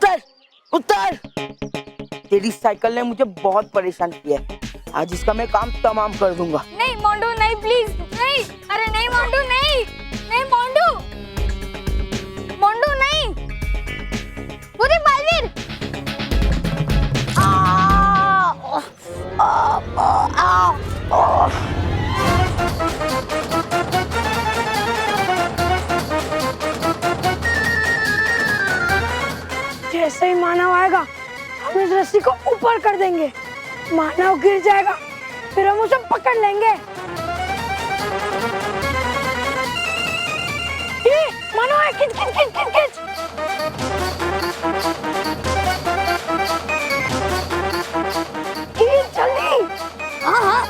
उतर उतर। तेरी साइकिल ने मुझे बहुत परेशान किया है, आज इसका मैं काम तमाम कर दूंगा। नहीं मोंटू नहीं, प्लीज नहीं। अरे नहीं मोंटू नहीं, नहीं मोंटू, मोंटू नहीं। पूरी बालवीर। जैसे ही मानव आएगा हम इस रस्सी को ऊपर कर देंगे, मानव गिर जाएगा, फिर हम उसे पकड़ लेंगे। ये मानव है, खींच खींच खींच खींच खींच। खींच जल्दी। हाँ हाँ।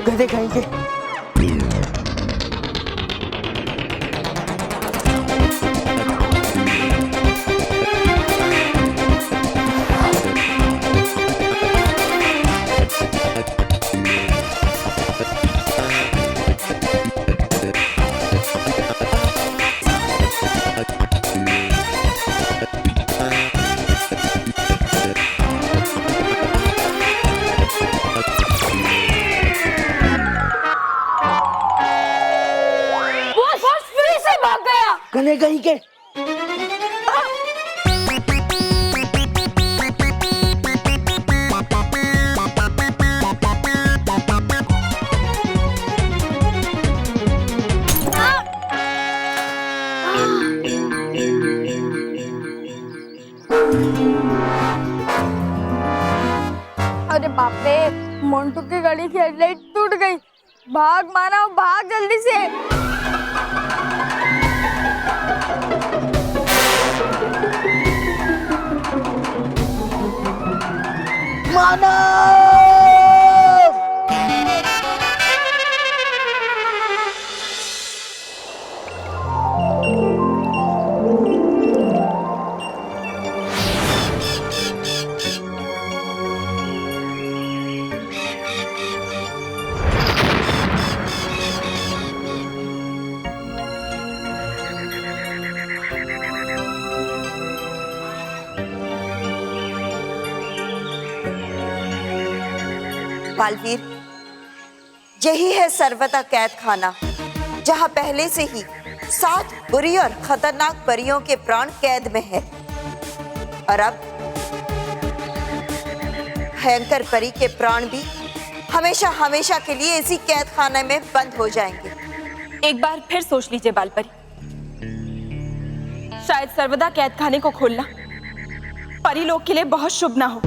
गधे खाएंगे। गधे कहीं के। अरे बाप रे, मोंटू की गाड़ी की हेडलाइट टूट गई। भाग मानव, भाग जल्दी से। मानव! बालवीर, यही है सर्वदा कैद खाना, जहां पहले से ही 7 बुरी और खतरनाक परियों के प्राण कैद में है। और अब भयंकर परी के प्राण भी हमेशा हमेशा के लिए इसी कैद खाने में बंद हो जाएंगे। एक बार फिर सोच लीजिए बालपरी, शायद सर्वदा कैद खाने को खोलना परी लोग के लिए बहुत शुभ ना हो।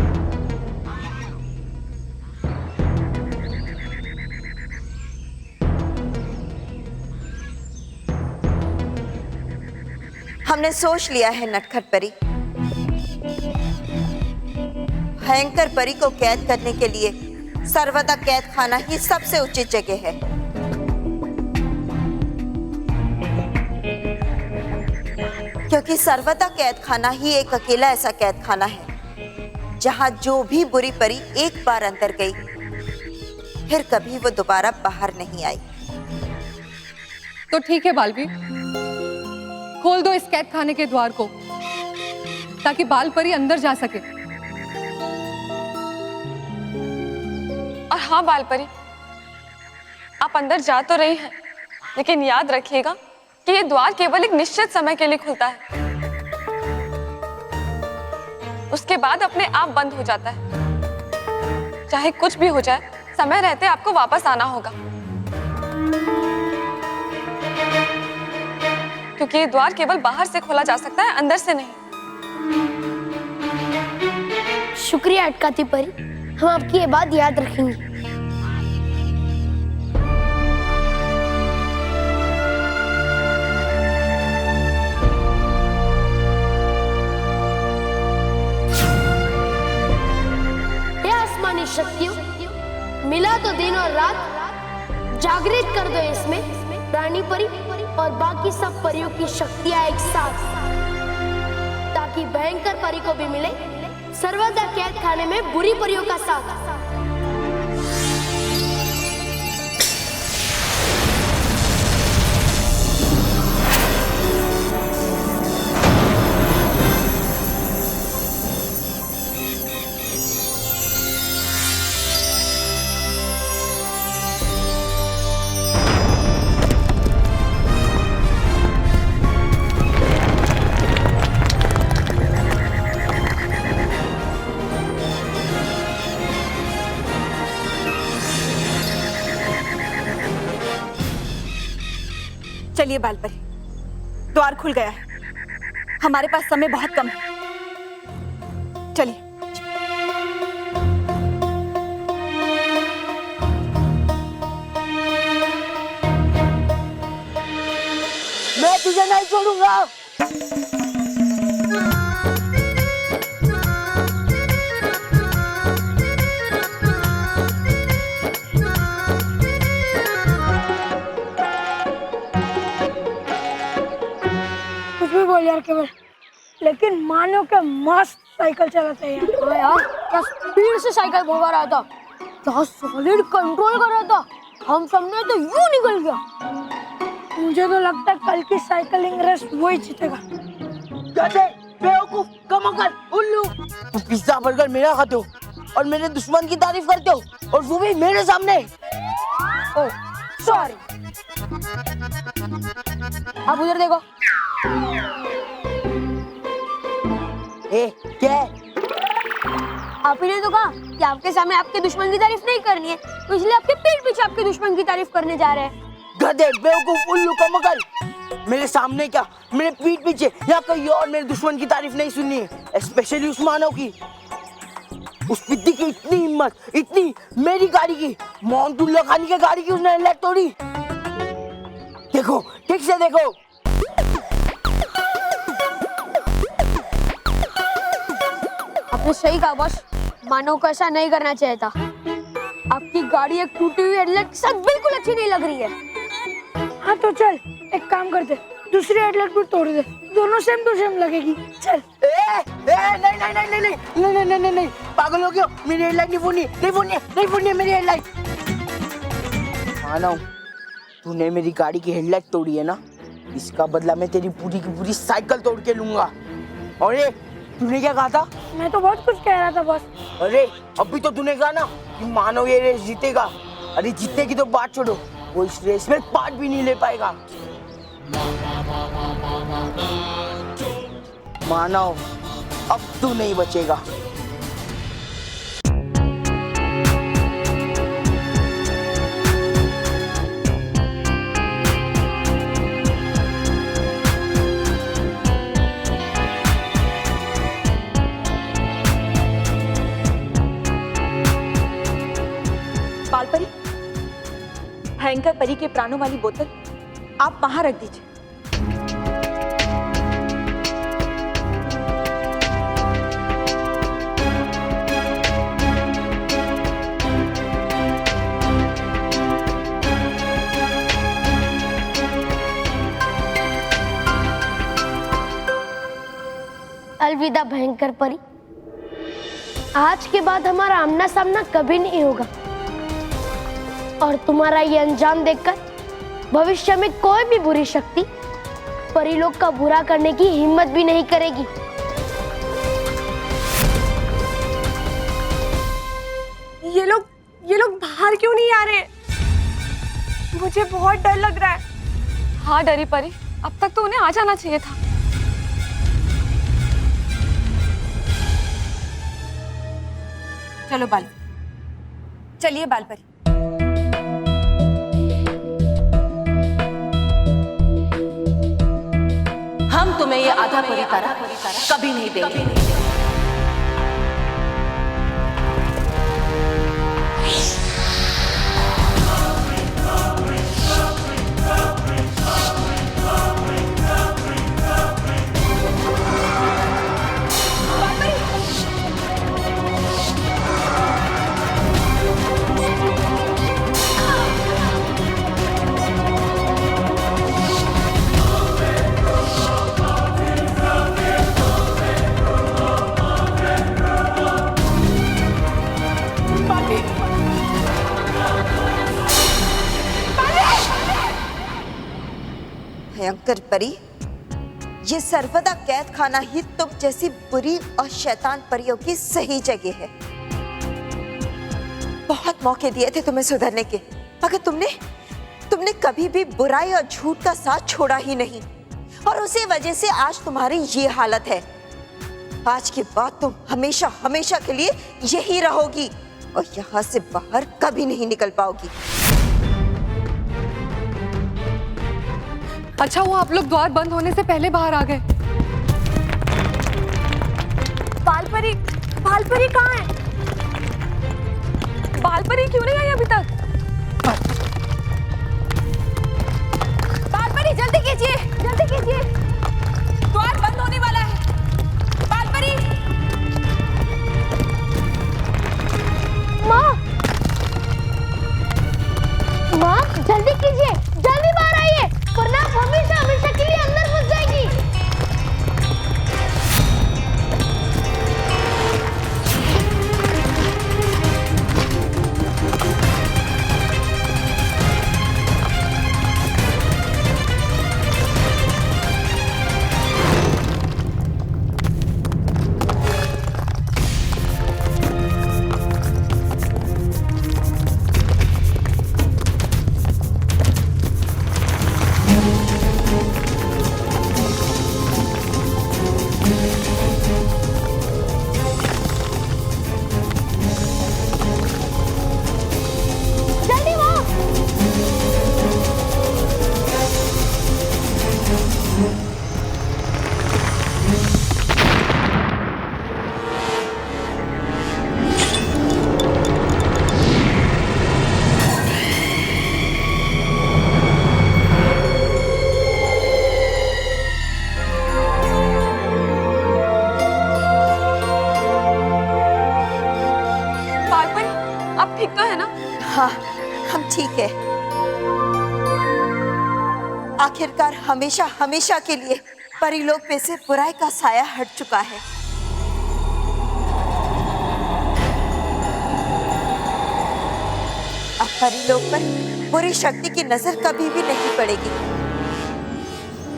हमने सोच लिया है नटखट परी, भयंकर परी को कैद करने के लिए सर्वदा कैद खाना ही सबसे उचित जगह है। क्योंकि सर्वदा कैद खाना ही एक अकेला ऐसा कैद खाना है जहां जो भी बुरी परी एक बार अंदर गई, फिर कभी वो दोबारा बाहर नहीं आई। तो ठीक है बालवीर, खोल दो इस कैद खाने के द्वार को ताकि बाल परी अंदर जा सके। और हाँ बालपरी, आप अंदर जा तो रही हैं, लेकिन याद रखिएगा कि ये द्वार केवल एक निश्चित समय के लिए खुलता है, उसके बाद अपने आप बंद हो जाता है। चाहे कुछ भी हो जाए, समय रहते आपको वापस आना होगा, क्योंकि ये द्वार केवल बाहर से खोला जा सकता है, अंदर से नहीं। शुक्रिया अटकाती परी, हम आपकी ये बात याद रखेंगे। हे आसमानी शक्तियों, मिला तो दिन और रात, जागृत कर दो इसमें रानी परी और बाकी सब परियों की शक्तियां एक साथ, ताकि भयंकर परी को भी मिले सर्वदा कैद खाने में बुरी परियों का साथ। चलिए बालपरी, द्वार खुल गया है, हमारे पास समय बहुत कम है। चलिए। मैं तुझे नहीं छोड़ूंगा। कुछ भी बोल यार केवल, लेकिन मानो के मस्त साइकिल चलाते हैं यार। हाँ यार, क्या स्पीड से साइकिल भगा रहा था, क्या सॉलिड कंट्रोल कर रहा था। हम सबने तो यूं निकल गया। मुझे तो लगता है कल की साइकिलिंग रेस वही जीतेगा। गधे, बेवकूफ, कमोकर, उल्लू। तू पिज्जा बर्गर मेरा खाते हो और मेरे दुश्मन की तारीफ करते हो, और वो भी मेरे सामने। Oh sorry. अब उधर देखो। ए, क्या है? आप ही ने तो कहा कि आपके सामने आपके दुश्मन की तारीफ नहीं करनी है, तो इसलिए आपके पीठ पीछे आपके दुश्मन की तारीफ करने जा रहे हैं। गधे, बेवकूफ, उल्लू, कमोकर। मेरे सामने क्या, मेरे पीठ पीछे या कहीं और मेरे दुश्मन की तारीफ नहीं सुननी है, स्पेशली उस मानव की। उस पिद्दी की इतनी हिम्मत, इतनी, मेरी गाड़ी की, मोहनतुल्ला खानी की गाड़ी की उसने हेडलाइट तोड़ी। देखो, ठीक से देखो। आपने सही कहा बॉस, मानव को ऐसा नहीं करना चाहिए था। आपकी गाड़ी एक टूटी हुई हेडलाइट के साथ बिल्कुल अच्छी नहीं लग रही है। हाँ तो चल एक काम करते, दूसरी हेडलाइट भी तोड़ दे, दोनों सेम टू सेम लगेगी। चल। नहीं नहीं नहीं नहीं नहीं नहीं नहीं नहीं नहीं नहीं, पागल हो गया। मेरी हेडलाइट नहीं फोड़नी, नहीं फोड़नी, नहीं फोड़नी मेरी हेडलाइट। मानव, तूने मेरी गाड़ी की हेडलाइट तोड़ी है ना, इसका बदला मैं तेरी पूरी की पूरी साइकिल तोड़ के लूंगा। और ये तूने क्या कहा था? मैं तो बहुत कुछ कह रहा था बॉस। अरे अभी तो तूने कहा ना कि मानव ये रेस जीतेगा। अरे जीतने की तो बात छोड़ो, वो इस रेस में पार्ट भी नहीं ले पाएगा। मानव, अब तू नहीं बचेगा। बालपरी, भयंकर परी के प्राणों वाली बोतल आप वहां रख दीजिए। अलविदा भयंकर परी, आज के बाद हमारा आमना सामना कभी नहीं होगा, और तुम्हारा ये अंजाम देखकर भविष्य में कोई भी बुरी शक्ति परी लोग का बुरा करने की हिम्मत भी नहीं करेगी। ये लोग बाहर क्यों नहीं आ रहे? मुझे बहुत डर लग रहा है। हाँ डरी परी, अब तक तो उन्हें आ जाना चाहिए था। चलो बाल, चलिए बालपरी। हम तुम्हें ये आधा परी तारा कभी नहीं देंगे। भयंकर परी, ये सर्वदा कैद खाना ही तुम जैसी बुरी और शैतान परियों की सही जगह है। बहुत मौके दिए थे तुम्हें सुधरने के, मगर तुमने कभी भी बुराई और झूठ का साथ छोड़ा ही नहीं, और उसी वजह से आज तुम्हारी ये हालत है। आज के बाद तुम हमेशा हमेशा के लिए यही रहोगी और यहाँ से बाहर कभी नहीं निकल पाओगी। अच्छा हुआ आप लोग द्वार बंद होने से पहले बाहर आ गए। बालपरी कहाँ है? बालपरी क्यों नहीं आई अभी तक? बालपरी जल्दी कीजिए, द्वार बंद होने वाला है। बालपरी! माँ जल्दी कीजिए, जल्दी बाहर आइए, वरना आप हमेशा हमेशा के लिए अंदर घुस जाएगी। ठीक तो है ना? हाँ, हम ठीक है। आखिरकार हमेशा हमेशा के लिए परिलोक पे से बुराई का साया हट चुका है। अब परिलोक पर बुरी शक्ति की नजर कभी भी नहीं पड़ेगी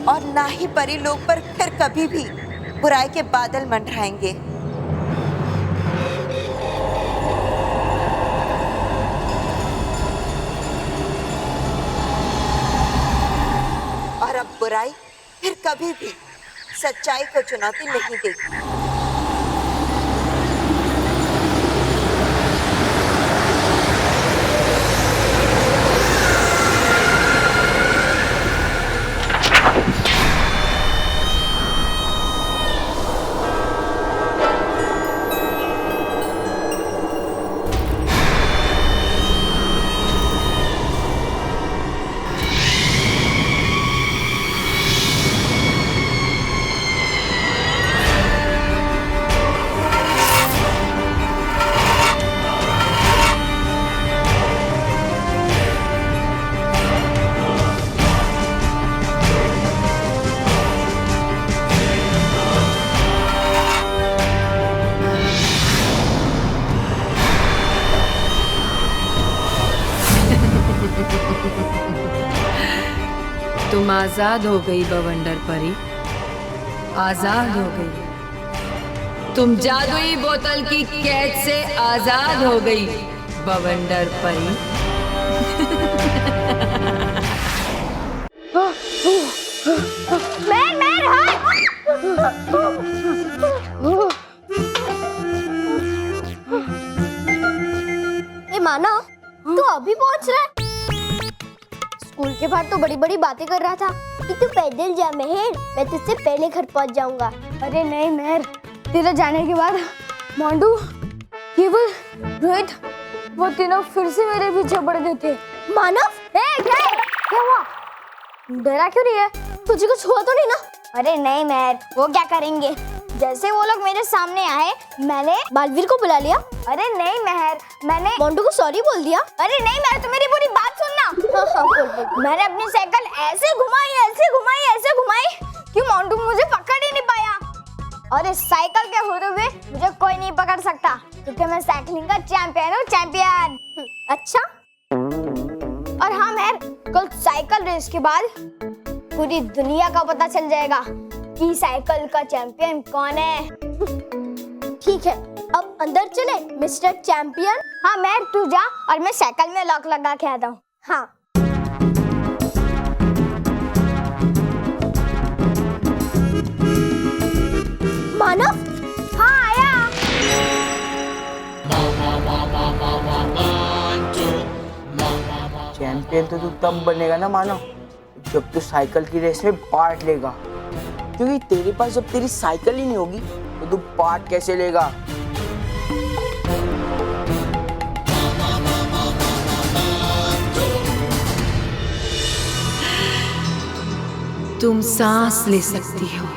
और ना ही परिलोक पर फिर कभी भी बुराई के बादल मंडराएंगे। और अब बुराई फिर कभी भी सच्चाई को चुनौती नहीं देगी। तुम आजाद हो गई बवंडर परी, आजाद हो गई। तुम जादुई बोतल की कैद से आजाद हो गई बवंडर परी। ए मानव, तू अभी पहुंच रहा है? स्कूल के बाहर तो बड़ी बड़ी बातें कर रहा था कि तू पैदल जा मेहर, मैं तुझसे पहले घर पहुंच जाऊंगा। अरे नहीं मेहर, तेरे जाने के बाद मोंटू, केवल, रोहित, वो तीनों फिर से मेरे पीछे पड़ गए थे। मानव, क्या हुआ? डरा क्यों रही है? तुझे कुछ हुआ तो नहीं ना? अरे नहीं मेहर, वो क्या करेंगे? जैसे वो लोग मेरे सामने आए, मैंने बालवीर को बुला लिया? अरे नहीं मेहर, मैंने मोंटू को सॉरी बोल दिया? अरे नहीं मेहर, तू मेरी पूरी बात सुनना। हाँ, बोल। मैंने अपनी साइकिल ऐसे घुमाई कि मोंटू मुझे पकड़ ही नहीं पाया। और इस साइकिल के होते हुए मुझे कोई नहीं पकड़ सकता, क्योंकि मैं साइकिलिंग का चैंपियन हूँ, चैंपियन। अच्छा। और हाँ मेहर, कल साइकिल रेस के बाद पूरी दुनिया का पता चल जाएगा कि साइकिल का चैंपियन कौन है। ठीक है, अब अंदर चले मिस्टर चैंपियन। हाँ मैं, तू जा और मैं साइकिल में लॉक लगा के आता हूँ। हाँ। मानव, हाँ आया। चैंपियन तो तू तब बनेगा ना मानव, जब तू साइकिल की रेस में पार्ट लेगा। क्योंकि तेरे पास जब तेरी साइकिल ही नहीं होगी तो तू पार्ट कैसे लेगा? तुम सांस ले सकती हो,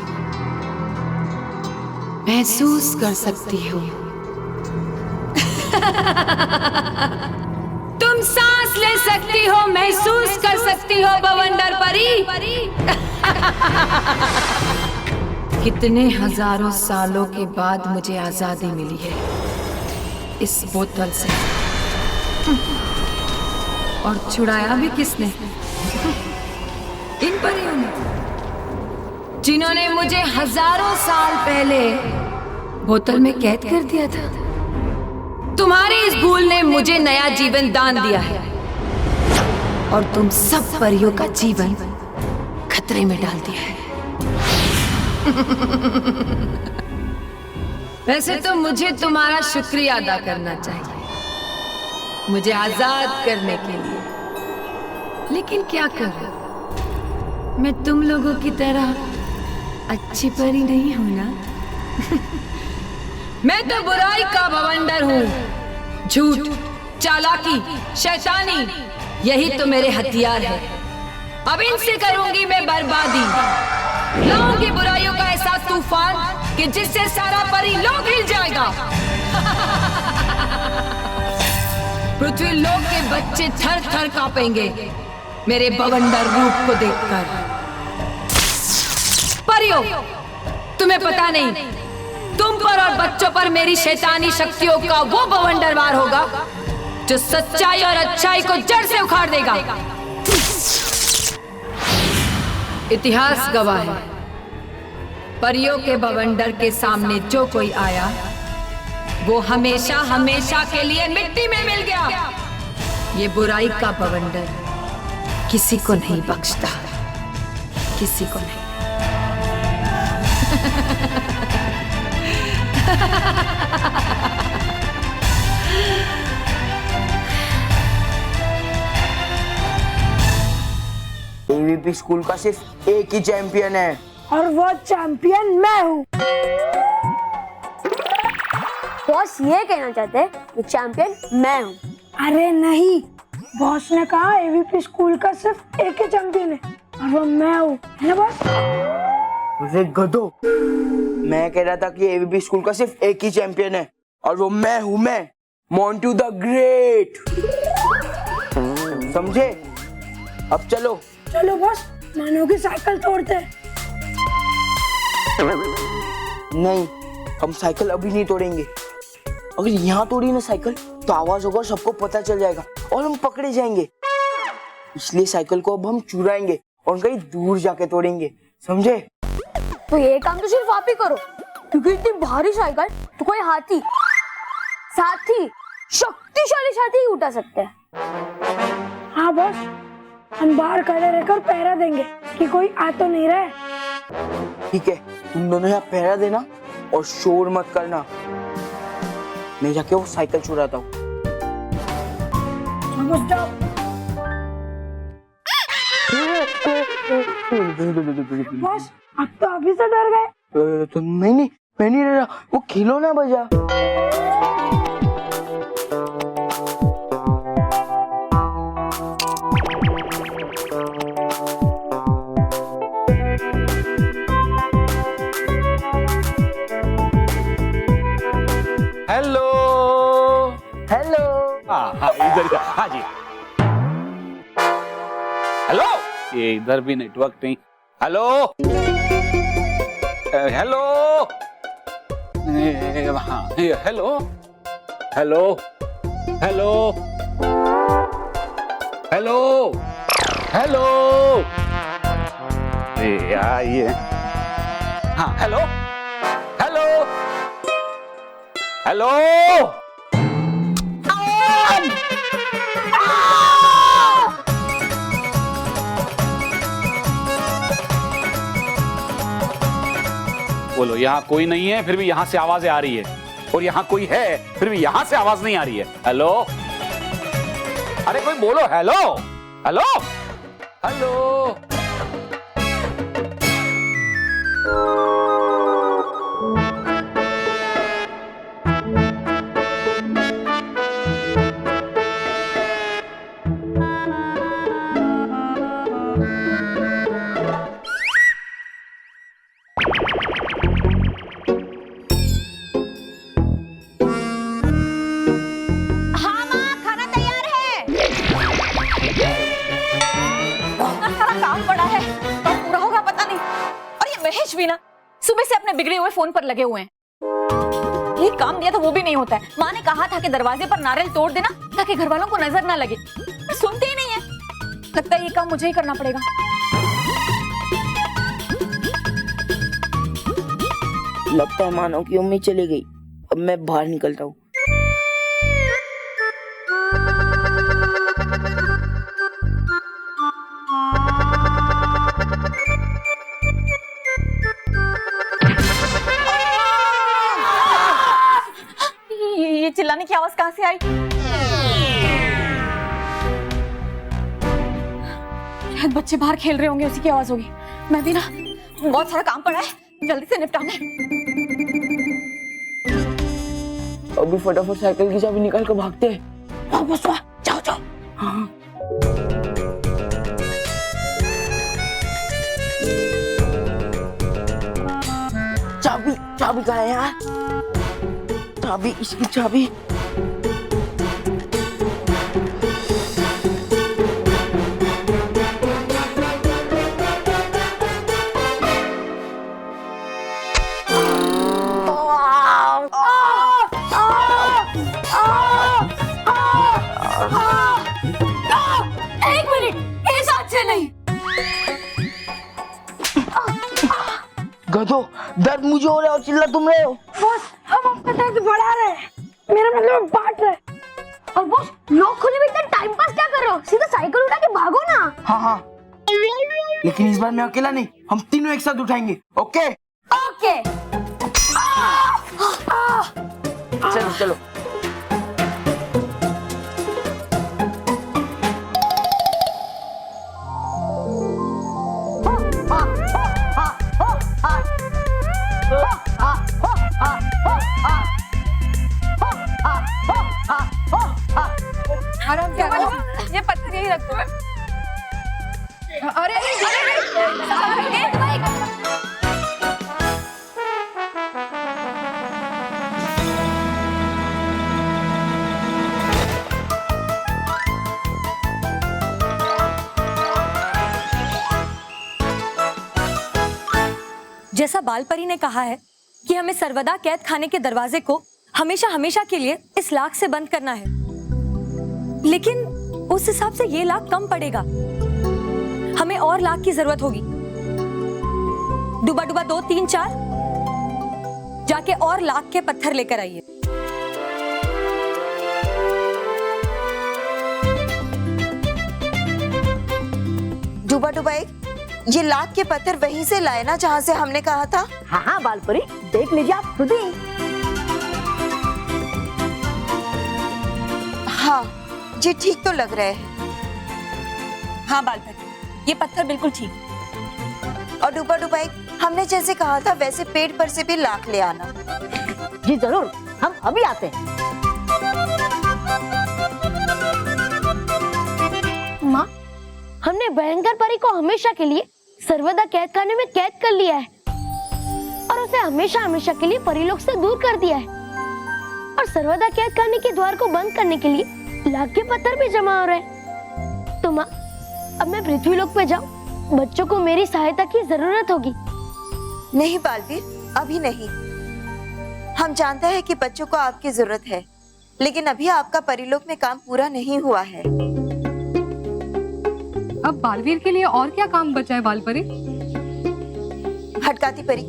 महसूस कर सकती हो। तुम सांस ले सकती हो, महसूस कर सकती हो बवंडर परी। कितने हजारों सालों के बाद मुझे आजादी मिली है इस बोतल से। और छुड़ाया भी किसने? इन परियों ने, जिन्होंने मुझे हजारों साल पहले बोतल में कैद कर दिया था। तुम्हारी इस भूल ने मुझे नया जीवन दान दिया है और तुम सब परियों का जीवन खतरे में डाल दिया है। वैसे तो मुझे तुम्हारा शुक्रिया अदा करना चाहिए मुझे आजाद करने के लिए, लेकिन क्या करूं, मैं तुम लोगों की तरह अच्छी परी नहीं हूं ना। मैं तो बुराई का बवंडर हूं। झूठ, चालाकी, शैतानी, यही तो मेरे हथियार है। अब इनसे करूंगी मैं बर्बादी। लाऊंगी बुराइयों का ऐसा तूफान कि जिससे सारा परी लोक हिल जाएगा। पृथ्वी लोक के बच्चे थर थर कांपेंगे मेरे बवंडर रूप को देखकर। परियों, तुम्हें पता नहीं, तुम पर और बच्चों पर मेरी शैतानी शक्तियों का वो बवंडर वार होगा जो सच्चाई और अच्छाई को जड़ से उखाड़ देगा। इतिहास गवाह है, परियों के बवंडर के सामने जो कोई आया वो हमेशा हमेशा के लिए मिट्टी में मिल गया। ये बुराई का बवंडर किसी को नहीं बख्शता, किसी को नहीं। एवीपी स्कूल का सिर्फ एक ही चैंपियन है और वो चैंपियन मैं हूँ। बॉस ये कहना चाहते हैं कि चैंपियन मैं हूँ। अरे नहीं, बॉस ने कहा एवीपी स्कूल का सिर्फ एक ही चैंपियन है और वो मैं हूँ, है ना बॉस? अरे गधो, मैं कह रहा था कि एवीपी स्कूल का सिर्फ एक ही चैंपियन है और वो मैं हूँ, मैं मोंटू द ग्रेट। समझे? अब चलो चलो बॉस, मानो की साइकिल तोड़ते हैं। नहीं, हम साइकिल अभी नहीं तोड़ेंगे। अगर यहाँ तोड़ी ना साइकिल तो आवाज होगा, सबको पता चल जाएगा और हम पकड़े जाएंगे। इसलिए साइकिल को अब हम चुराएंगे और कहीं दूर जाके तोड़ेंगे, समझे? तो ये काम तो सिर्फ आप ही करो, क्योंकि इतनी भारी साइकिल तो कोई हाथी, साथी, शक्तिशाली साथी ही उठा सकते हैं। हाँ बॉस, हम बाहर खड़े रहकर पहरा देंगे कि कोई आ तो नहीं रहा। ठीक है, तुम दोनों यहाँ पहरा देना और शोर मत करना। मैं जाके वो साइकिल चुराता हूँ। बॉस, अब तो अभी से डर गए। तो नहीं, मैं नहीं डरा, वो खिलौना बजा। Hello hello. हाँ इधर, हाँ जी। हेलो, ये इधर भी नेटवर्क नहीं। हेलो हेलो, हाँ hello hello hello hello hello यार ये हाँ हेलो हेलो हेलो बोलो, यहाँ कोई नहीं है फिर भी यहाँ से आवाजें आ रही है, और यहाँ कोई है फिर भी यहाँ से आवाज नहीं आ रही है। हेलो, अरे कोई बोलो हेलो हेलो हेलो। हाँ माँ, खाना तैयार है। इतना सारा काम पड़ा है, कब पूरा होगा पता नहीं। और ये महेश भी ना सुबह से अपने बिगड़े हुए फोन पर लगे हुए हैं। एक काम दिया था वो भी नहीं होता है। माँ ने कहा था कि दरवाजे पर नारियल तोड़ देना ताकि घर वालों को नजर ना लगे, पर सुनते ही नहीं है। लगता है ये काम मुझे ही करना पड़ेगा। लगता है मानो की उम्मीद चली गई। अब मैं बाहर निकलता हूँ। ये चिल्लाने की आवाज कहाँ से आई? शायद बच्चे बाहर खेल रहे होंगे, उसी की आवाज होगी। मैं भी ना बहुत सारा काम पड़ा है, जल्दी से निपटाने। अभी फटाफट साइकिल की चाबी निकाल कर भागते हैं। वापस वाह, जाओ जाओ। हाँ। चाबी चाबी कहाँ है यार? चाबी, इसकी चाबी। एक मिनट, इस हाथ से नहीं। गधो, दर्द मुझे हो रहा है और चिल्ला तुम रहे हो। बॉस, हम आपका दर्द बढ़ा रहे हैं, मेरा मतलब बांट रहे हैं। और बॉस, लोग खुले में इतना टाइम पास क्या कर रहे हो? सीधा साइकिल उठा के भागो ना। हाँ हाँ, लेकिन इस बार मैं अकेला नहीं, हम तीनों एक साथ उठाएंगे। Okay okay. चलो चलो। आराम से आराम से। ये पत्थर यही रख दो। अरे जैसा बालपरी ने कहा है कि हमें सर्वदा कैद खाने के दरवाजे को हमेशा हमेशा के लिए इस लाख से बंद करना है, लेकिन उस हिसाब से ये लाख कम पड़ेगा। हमें और लाख की जरूरत होगी। डुबा डुबा 2 3 4 जाके और लाख के पत्थर लेकर आइए। डुबा डुबा एक, ये लाख के पत्थर वहीं से लाए ना जहाँ से हमने कहा था? हाँ हाँ बालपरी, देख लीजिए आप खुद ही। हाँ, ये ठीक तो लग रहे हैं। हाँ बालपरी, ये पत्थर बिल्कुल ठीक। और डुबा डुबा एक, हमने जैसे कहा था वैसे पेड़ पर से भी लाख ले आना। जी जरूर, हम अभी आते हैं। माँ, हमने भयंकर परी को हमेशा के लिए सर्वदा कैद खाने में कैद कर लिया है और उसे हमेशा हमेशा के लिए परीलोक से दूर कर दिया है। और सर्वदा कैद खाने के द्वार को बंद करने के लिए लाख के पत्थर भी जमा हो रहे हैं। तो माँ, अब मैं पृथ्वीलोक पे जाऊं? बच्चों को मेरी सहायता की जरूरत होगी। नहीं बालवीर, अभी नहीं। हम जानते हैं कि बच्चों को आपकी जरूरत है, लेकिन अभी आपका परिलोक में काम पूरा नहीं हुआ है। अब बालवीर के लिए और क्या काम बचा है बालपरी? चमत्काती परी,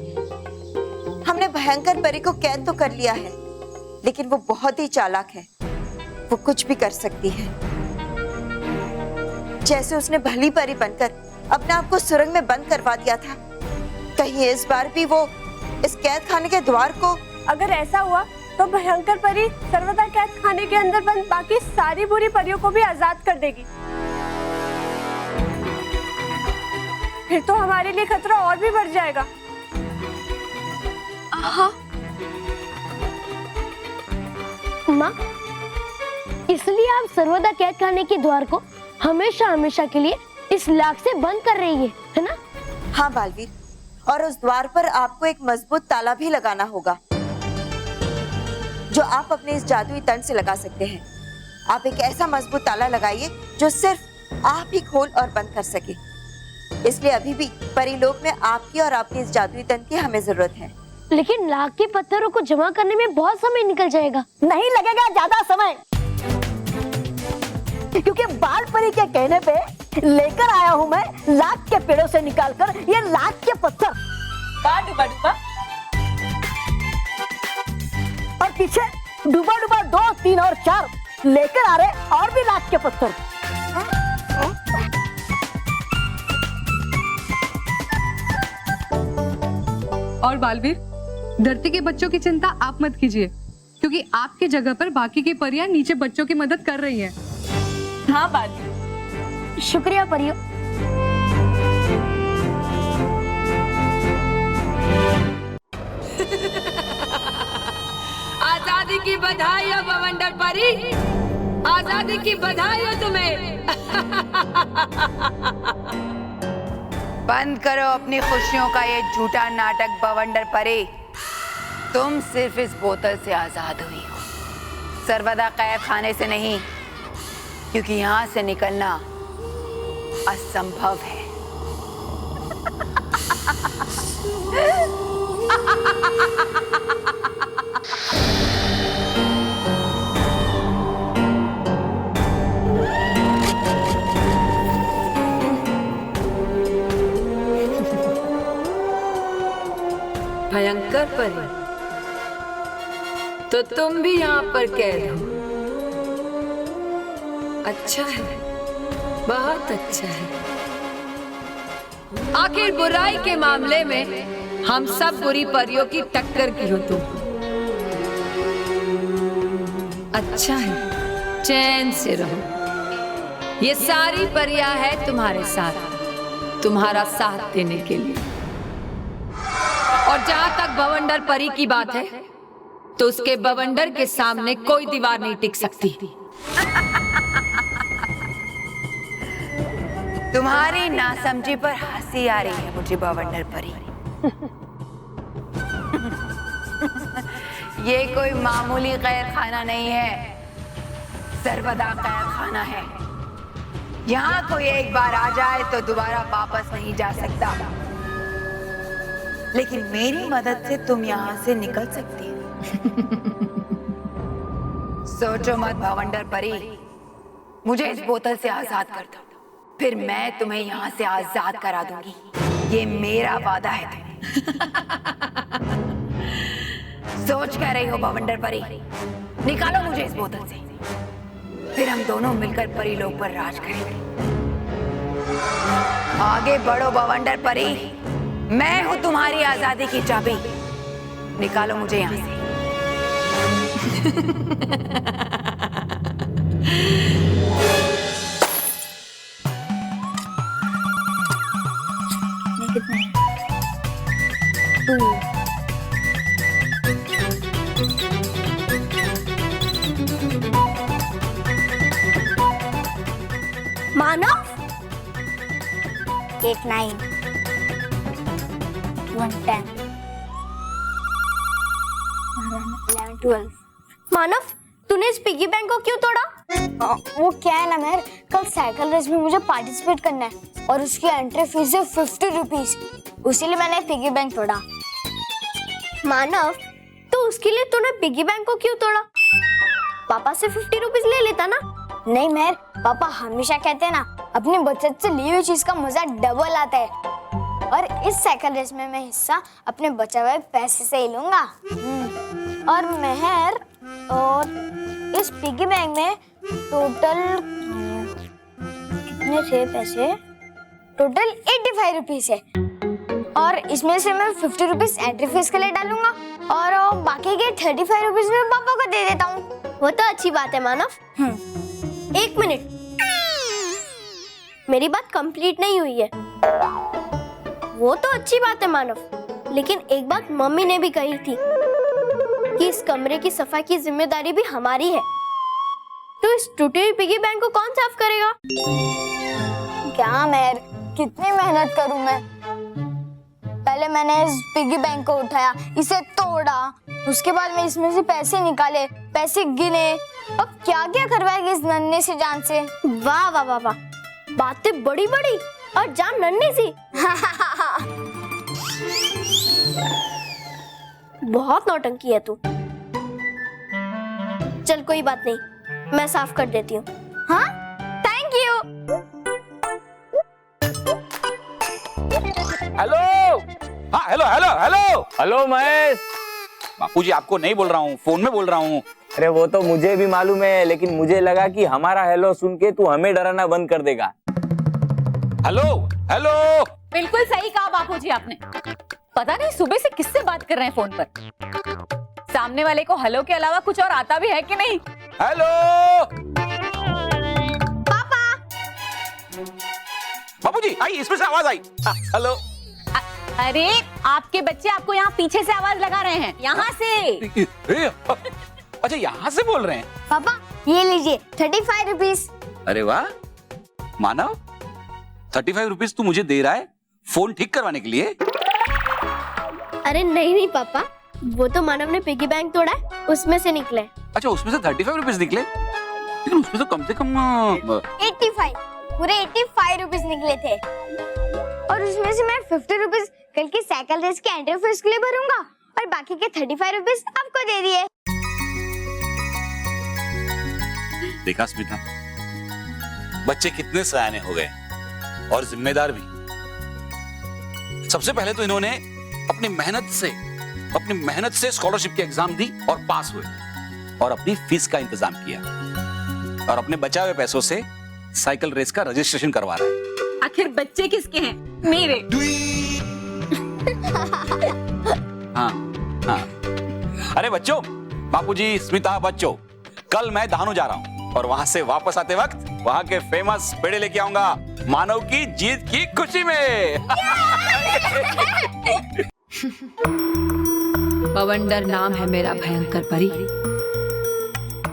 हमने भयंकर परी को कैद तो कर लिया है, लेकिन वो बहुत ही चालाक है। वो कुछ भी कर सकती है। जैसे उसने भली परी बनकर अपने आप को सुरंग में बंद करवा दिया था, कहीं इस बार भी वो इस कैद खाने के द्वार को। अगर ऐसा हुआ तो भयंकर परी सर्वदा कैद खाने के अंदर बंद बाकी सारी बुरी परियों को भी आजाद कर देगी। फिर तो हमारे लिए खतरा और भी बढ़ जाएगा। हाँ, माँ, इसलिए आप सर्वदा कैद खाने के द्वार को हमेशा हमेशा के लिए इस लाख से बंद कर रही है ना? हाँ बालवीर, और उस द्वार पर आपको एक मजबूत ताला भी लगाना होगा, जो आप अपने इस जादुई तंत्र से लगा सकते हैं। आप एक ऐसा मजबूत ताला लगाइए जो सिर्फ आप ही खोल और बंद कर सके। इसलिए अभी भी परीलोक में आपकी और आपके इस जादुई तंत्र की हमें जरूरत है। लेकिन लाख के पत्थरों को जमा करने में बहुत समय निकल जाएगा। नहीं लगेगा ज्यादा समय, क्योंकि बाल परी के कहने पे लेकर आया हूँ मैं लाख के पेड़ों से निकालकर ये लाख के पत्थर। डूबा डूबा और पीछे डूबा डूबा 2, 3 और 4 लेकर आ रहे और भी लाख के पत्थर। और बालवीर, धरती के बच्चों की चिंता आप मत कीजिए, क्योंकि आपकी जगह पर बाकी की परियां नीचे बच्चों की मदद कर रही हैं। हाँ बालवीर, शुक्रिया परियों। आजादी की बधाई हो बवंडर परी, आजादी की बधाई हो तुम्हें। बंद करो अपनी खुशियों का ये झूठा नाटक बवंडर परी। तुम सिर्फ इस बोतल से आजाद हुई हो, सर्वदा कैद खाने से नहीं, क्योंकि यहाँ से निकलना असंभव है। भयंकर परी, तो तुम भी यहाँ पर कैद हो। अच्छा है, बहुत अच्छा है। आखिर बुराई के मामले में हम सब बुरी परियों की टक्कर की हो तुम। अच्छा है, चैन से रहो। ये सारी परियां है तुम्हारे साथ, तुम्हारा साथ देने के लिए। और जहां तक बवंडर परी की बात है, तो उसके बवंडर के सामने कोई दीवार नहीं टिक सकती। तुम्हारी नासमझी पर हंसी आ रही है मुझे बवंडर परी। ये कोई मामूली कैद खाना नहीं है, सर्वदा कैद खाना है। यहाँ कोई एक बार आ जाए तो दोबारा वापस नहीं जा सकता। लेकिन मेरी मदद से तुम यहाँ से निकल सकती हो। सोचो मत भवंडर परी, मुझे इस बोतल से आजाद कर दो, फिर मैं तुम्हें यहाँ से आजाद करा दूंगी। ये मेरा वादा है तुम्हें। सोच क्या रही हो भवंडर परी? निकालो मुझे इस बोतल से, फिर हम दोनों मिलकर परीलोक पर राज करेंगे। आगे बढ़ो भवंडर परी, मैं हूं तुम्हारी आजादी की चाबी। निकालो मुझे यहाँ से। मानव 8, 9 110 11 12। मानव, तूने इस पिगी बैंक को क्यों तोड़ा? वो क्या है ना मेहर, कल साइकिल रेस में मुझे पार्टिसिपेट करना है और उसकी एंट्री फीस है 50 रुपीज, इसीलिए मैंने पिगी बैंक तोड़ा। मानव, तो उसके लिए तूने पिगी बैंक को क्यों तोड़ा? पापा से 50 रुपीज ले लेता ना। नहीं मेहर, पापा हमेशा कहते हैं ना, अपनी बचत से ली हुई चीज का मजा डबल आता है। और इस साइकिल रेस में मैं हिस्सा अपने बचे हुए पैसे से ही लूंगा। और मेहर, और इस पिगी बैंक में टोटल कितने थे पैसे? टोटल 85 रुपीज है। और इसमें से मैं 50 रुपीज एंट्री फीस के लिए डालूंगा और बाकी के 35 रुपीज में पापा को दे देता हूँ। वो तो अच्छी बात है मानव। एक मिनट, मेरी बात कंप्लीट नहीं हुई है। वो तो अच्छी बात है मानव, लेकिन एक बात मम्मी ने भी कही थी कि इस कमरे की सफाई की जिम्मेदारी भी हमारी है। तो इस टूटी हुई पिगी बैंक को कौन साफ करेगा? क्या मेहर, कितनी मेहनत करूं मैं। पहले मैंने इस पिगी बैंक को उठाया, इसे तोड़ा, उसके बाद मैं इसमें से पैसे निकाले, पैसे गिने, अब क्या क्या करवाएगी इस नन्हे से जान से। वाह वाह वाह वाह, बातें बड़ी बड़ी और जान नन्ही सी। बहुत नौटंकी है तू। चल कोई बात नहीं, मैं साफ कर देती हूँ। हाँ, थैंक यू। हेलो, हाँ hello hello hello hello Mahesh. Bapuji आपको नहीं बोल रहा हूँ, फोन में बोल रहा हूँ। अरे वो तो मुझे भी मालूम है, लेकिन मुझे लगा कि हमारा हेलो सुन के तू हमें डराना बंद कर देगा। Hello hello. बिल्कुल सही कहा बापूजी आपने। पता नहीं सुबह से किससे बात कर रहे हैं फोन पर। सामने वाले को हेलो के अलावा कुछ और आता भी है कि नहीं? हेलो पापा। बापूजी आई, इसमें से आवाज आई। हेलो। अरे आपके बच्चे आपको यहाँ पीछे से आवाज लगा रहे हैं, यहाँ से। अच्छा यहाँ से बोल रहे हैं? पापा ये लीजिए 35 रुपीज। अरे वाह मानव, 35 रुपीज तू मुझे दे रहा है फोन ठीक करवाने के लिए? अरे नहीं नहीं पापा, वो तो मानव ने पिगी बैंक तोड़ा है, उसमें से निकले। अच्छा उसमें से 35 रुपीज निकले, लेकिन उसमें तो कम से कम 85, पूरे 85 रुपीज निकले थे। और उसमें से मैं 50 रुपीज कल की साइकिल रेस के एंट्री फीस के लिए भरूंगा और बाकी के 35 रुपीज आपको दे दिए। देखा स्मिता, बच्चे कितने सयाने हो गए और जिम्मेदार भी। सबसे पहले तो इन्होंने अपनी मेहनत से स्कॉलरशिप की एग्जाम दी और पास हुए और अपनी फीस का इंतजाम किया और अपने बचाए हुए पैसों से साइकिल रेस का रजिस्ट्रेशन करवा रहा है। आखिर बच्चे किसके हैं? मेरे। हाँ हाँ। अरे बच्चों, बापूजी, स्मिता, बच्चों, कल मैं दानो जा रहा हूँ और वहां से वापस आते वक्त वहां के फेमस पेड़े लेके आऊंगा मानव की जीत की खुशी में। भवंडर नाम है मेरा भयंकर परी।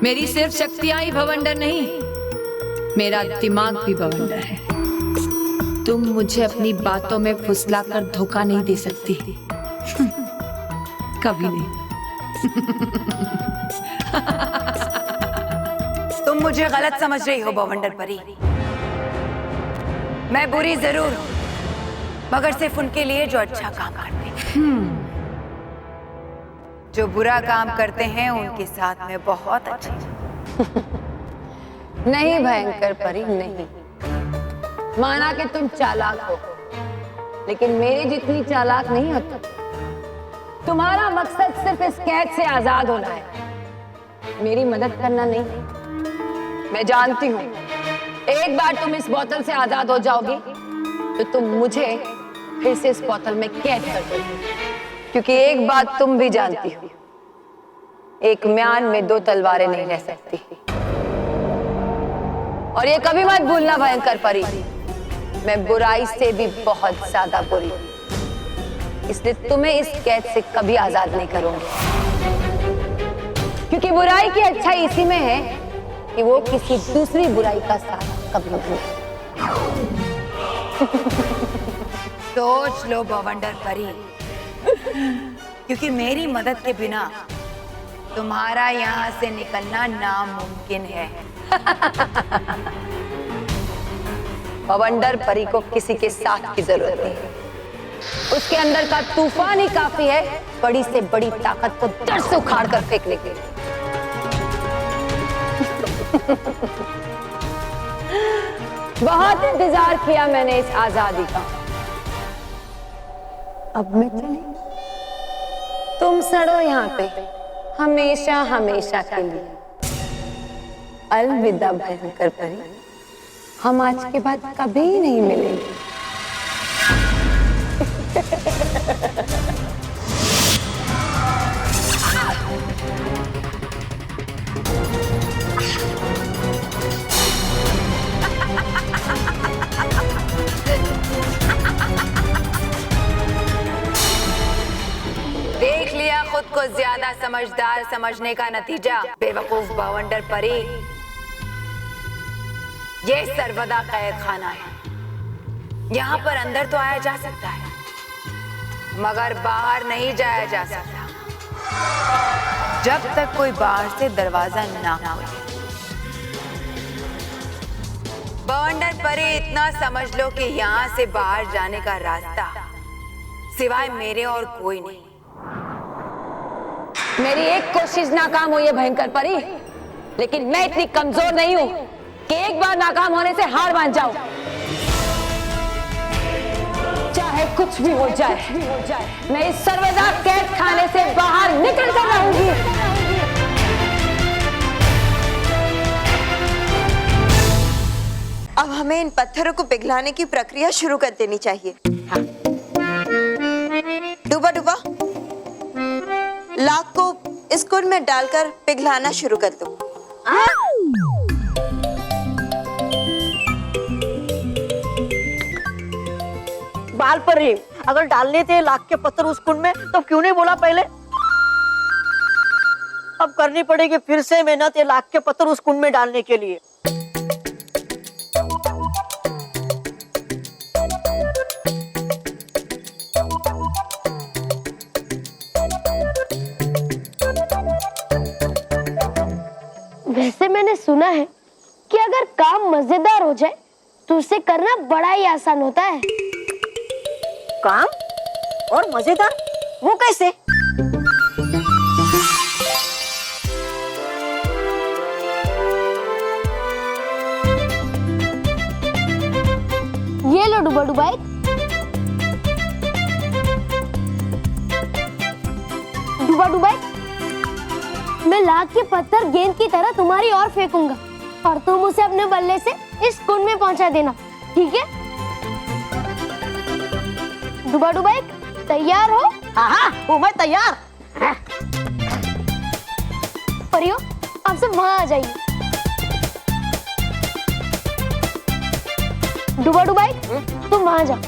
मेरी सिर्फ शक्तियां ही भवंडर नहीं, मेरा दिमाग भी भवंडर है। तुम मुझे अपनी बातों में फुसलाकर धोखा नहीं दे सकती, कभी नहीं। तुम मुझे गलत समझ रही हो भवंडर परी। मैं बुरी जरूर हूं, मगर सिर्फ उनके लिए जो अच्छा काम करते हैं। जो बुरा काम करते हैं उनके साथ में बहुत अच्छे। नहीं भयंकर परी, नहीं। माना कि तुम चालाक हो, लेकिन मेरे जितनी चालाक नहीं हो तुम। तुम्हारा मकसद सिर्फ इस कैद से आजाद होना है, मेरी मदद करना नहीं। मैं जानती हूँ एक बार तुम इस बोतल से आजाद हो जाओगी तो तुम मुझे फिर से इस बोतल में कैद कर दोगी, क्योंकि एक बात तुम भी जानती हो, एक म्यान में दो तलवारें नहीं रह सकती। और ये कभी मत भूलना भयंकर परी, मैं बुराई से भी बहुत ज्यादा बुरी, इसलिए तुम्हें इस कैद से कभी आजाद नहीं करूंगी। क्योंकि बुराई की अच्छाई इसी में है कि वो किसी दूसरी बुराई का साथ कभी नहीं। सोच लो भवंडर परी, क्योंकि मेरी मदद के बिना तुम्हारा यहाँ से निकलना नामुमकिन है। भवंडर परी को किसी के साथ की जरूरत नहीं, उसके अंदर का तूफान ही काफी है बड़ी से बड़ी ताकत को जड़ से उखाड़ कर फेंकने के लिए। बहुत इंतजार किया मैंने इस आजादी का, अब मैं चली, तुम सड़ो यहाँ पे हमेशा हमेशा के लिए। अलविदा भयंकर परी, हम आज के बाद कभी नहीं मिलेंगे। देख लिया खुद को ज्यादा समझदार समझने का नतीजा, बेवकूफ बवंडर परी। ये सर्वदा कैद खाना है। यहाँ पर अंदर तो आया जा सकता है, मगर बाहर नहीं जाया जा सकता जब तक कोई बाहर से दरवाजा ना खोले। बवंडर परी, इतना समझ लो कि यहाँ से बाहर जाने का रास्ता सिवाय मेरे और कोई नहीं। मेरी एक कोशिश नाकाम हुई है भयंकर परी, लेकिन मैं इतनी कमजोर नहीं हूं कि एक बार नाकाम होने से हार मान जाऊं। चाहे कुछ भी हो जाए, मैं इस सर्वदा कैद खाने से बाहर निकल कर रहूंगी। अब हमें इन पत्थरों को पिघलाने की प्रक्रिया शुरू कर देनी चाहिए। डूबा डूबा, लाख को इस कुंड में डालकर पिघलाना शुरू कर दो। बाल परी, अगर डालने थे लाख के पत्थर उस कुंड में तो क्यों नहीं बोला पहले? अब करनी पड़ेगी फिर से मेहनत ये लाख के पत्थर उस कुंड में डालने के लिए। वैसे मैंने सुना है कि अगर काम मजेदार हो जाए तो उसे करना बड़ा ही आसान होता है। काम और मजेदार, वो कैसे? ये लो डूबा डूबाई। डूबा डूबाई, मैं लाख के पत्थर गेंद की तरह तुम्हारी ओर फेंकूंगा और तुम उसे अपने बल्ले से इस कुंड में पहुंचा देना, ठीक है? डूबा डूबाई, तैयार हो? हाँ, वो मैं तैयार। परियो, आप सब वहां आ जाइए। डूबा डूबाई, तुम वहां जाओ।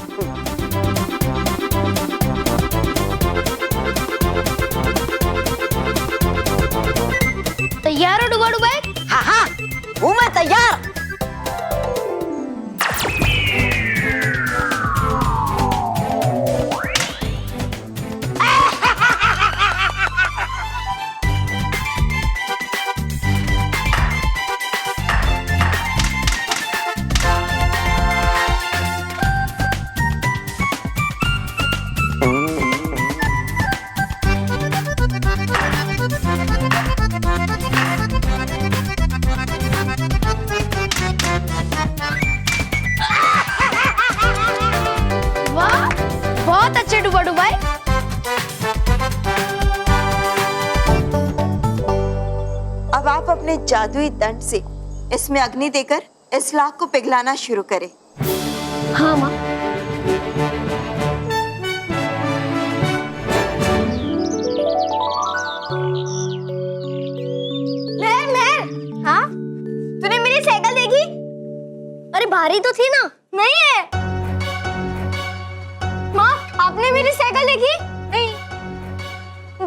तैयार हो डूबा डूबाई? हाँ, वो मैं तैयार। बहुत अच्छे डूबा डूबाई। अब आप अपने जादुई दंड से इसमें अग्नि देकर इस लाख को पिघलाना शुरू करें। हाँ माँ। हाँ? तूने मेरी साइकिल देखी? अरे भारी तो थी ना। नहीं है। माँ, आपने मेरी साइकिल देखी? नहीं।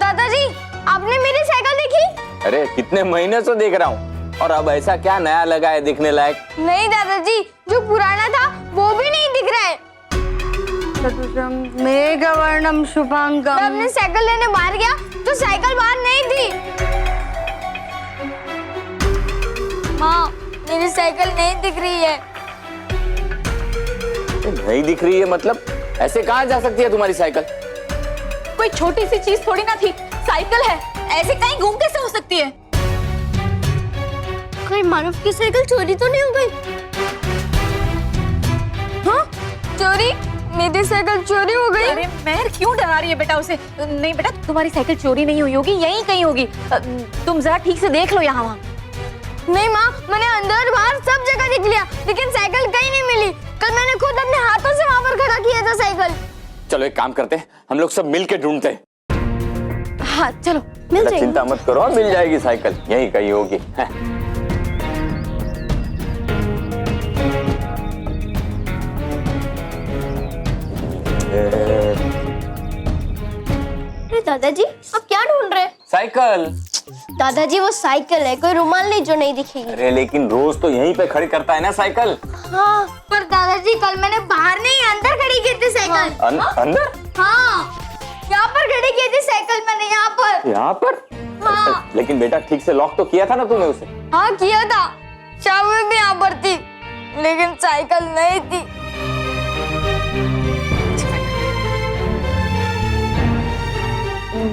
दादाजी, आपने मेरी साइकिल देखी? अरे कितने महीने से देख रहा हूँ, और अब ऐसा क्या नया लगा है दिखने लायक? नहीं दादाजी, जो पुराना था वो भी नहीं दिख रहा है। मेघवर्णम शुभांगम। मैं अपनी साइकिल लेने बाहर गया तो साइकिल बाहर नहीं थी। माँ, मेरी साइकिल नहीं दिख रही है। नहीं दिख रही है मतलब? ऐसे कहाँ जा सकती है तुम्हारी साइकिल? कोई छोटी सी चीज थोड़ी ना थी, साइकिल है, ऐसे कहीं घूम कैसे हो सकती है? कोई मानव की साइकिल चोरी तो नहीं हो गई? हाँ? चोरी? मेरी साइकिल चोरी हो गई। अरे मेहर क्यों डरा रही है बेटा उसे? नहीं बेटा, तुम्हारी साइकिल चोरी नहीं हुई होगी, यहीं कहीं होगी। तुम जरा ठीक से देख लो यहाँ वहाँ। नहीं माँ, मैंने अंदर बाहर सब जगह देख लिया, लेकिन साइकिल कहीं नहीं मिली। कल मैंने खुद अपने हाथों से वहाँ पर खड़ा किया था साइकिल। चलो एक काम करते हैं, हम लोग सब मिलके ढूंढते हैं। हाँ चलो, मिल जाएगी। चिंता मत करो, मिल जाएगी साइकिल, यहीं कहीं होगी। अरे दादाजी, आप क्या ढूंढ रहे हैं? साइकिल। दादाजी वो साइकिल है, कोई रुमाल नहीं जो नहीं दिखेगी। अरे लेकिन रोज तो यहीं पे खड़ी करता है ना साइकिल। हाँ, पर दादाजी कल मैंने बाहर नहीं अंदर खड़ी की थी साइकिल। अंदर? हाँ, यहाँ पर खड़ी की थी साइकिल मैंने, यहाँ पर। यहाँ पर? हाँ। लेकिन बेटा ठीक से लॉक तो किया था ना तूने उसे? हाँ किया था, चाबी भी यहाँ पर थी, लेकिन साइकिल नहीं थी।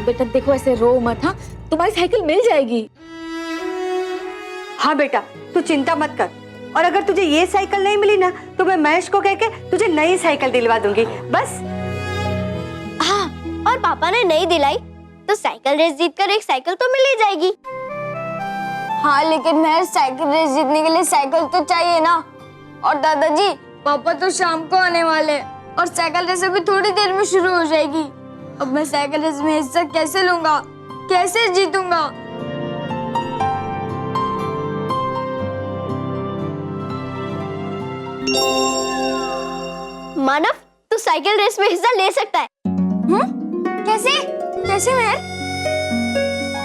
बेटा देखो, ऐसे रो मत। हाँ, तुम्हारी साइकिल मिल जाएगी। हाँ बेटा, तू चिंता मत कर। और अगर तुझे ये साइकिल नहीं मिली ना, तो मैं महेश को कह के तुझे नई साइकिल दिलवा दूंगी, बस। हाँ, और पापा ने नहीं दिलाई तो साइकिल रेस जीतकर एक साइकिल तो मिल ही जाएगी। हाँ, लेकिन मैं साइकिल रेस जीतने के लिए साइकिल तो चाहिए ना। और दादाजी, पापा तो शाम को आने वाले और साइकिल रेस अभी थोड़ी देर में शुरू हो जाएगी। अब मैं साइकिल रेस में हिस्सा कैसे लूंगा, कैसे जीतूंगा? मानव, तू साइकिल रेस में हिस्सा ले सकता है। कैसे? कैसे मैं?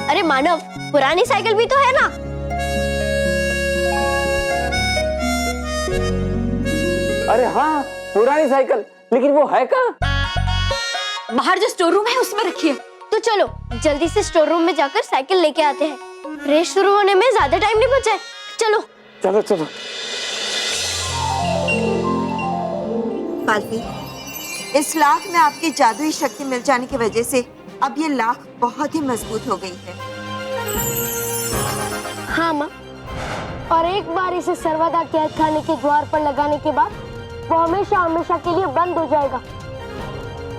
अरे मानव, पुरानी साइकिल भी तो है ना। अरे हाँ, पुरानी साइकिल, लेकिन वो है कहाँ? बाहर जो स्टोर रूम है उसमें रखी है। तो चलो जल्दी से स्टोर रूम में जाकर साइकिल लेके आते हैं। रेस शुरू होने में ज्यादा टाइम नहीं बचा है। चलो चलो चलो। बालवीर, इस लाख में आपकी जादुई शक्ति मिल जाने की वजह से अब ये लाख बहुत ही मजबूत हो गई है। हाँ माँ, और एक बार इसे सर्वदा कैद खाने के द्वार पर लगाने के बाद वो हमेशा हमेशा के लिए बंद हो जाएगा